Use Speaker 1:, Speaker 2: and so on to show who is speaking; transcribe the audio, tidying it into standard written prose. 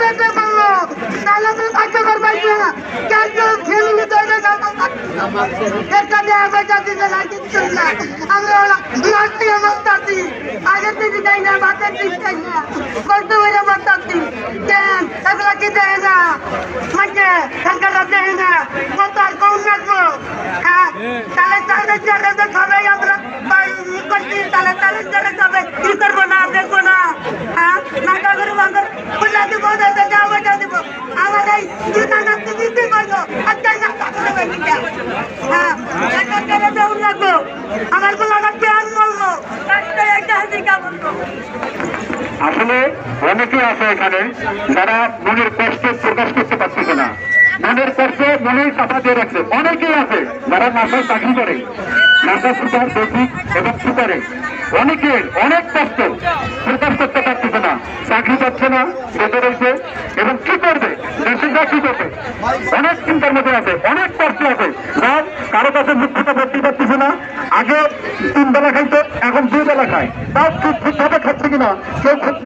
Speaker 1: যেতে পারলো তাহলে তো কার্যকর পাইছে না কেন ফেমিলি তৈরি একটা দেওয়া পয়সা দিতে না কিচ্ছু না আমরা লাস্টে মারতাছি আগের দিদি যাই না বাতের দিক যাই না কষ্ট করে মারতাছি কেন এগুলা কি দেয় না মাঝে সরকাররা দেয় না কত আর কম রাখবো হ্যাঁ তাহলে তাদের জায়গাতে সবাই আমরা করছি তাহলে তাদের জায়গায় সবাই কি করবো না দেখবো না হ্যাঁ নাকা করে বান্ধব খুলে দিব দেওয়া পয়সা দিব আমার এই দু টাকা দিতে পারবো আজকাল নাকা করে বেরিয়ে হ্যাঁ দেউন রাখবো আমার গুলোটা প্যান বলবো একটা হাতিকা বলবো।
Speaker 2: আসলে অনেকেই আছে এখানে যারা মনের কষ্ট প্রকাশ করতে পারতেছে না, মনের কষ্ট মনেই চাপা দিয়ে রাখছে। অনেকেই আছে যারা মাসায় চাকরি করে, মাসা সুপার বেসিক এবং সুপারে অনেকের অনেক কষ্ট প্রকাশ করতে পারতেছে না, চাকরি পাচ্ছে না, বেঁচে রয়েছে এবং কি করবে দেশে কি করবে অনেক চিন্তার মধ্যে আছে, অনেক কষ্ট আছে। সব কারো কাছে মুখ্যতা করতে পারতেছে না। আগে 3 বেলা খাইতো, এখন 2 বেলা খায়, তাও ঠিকভাবে খাচ্ছে কিনা কেউ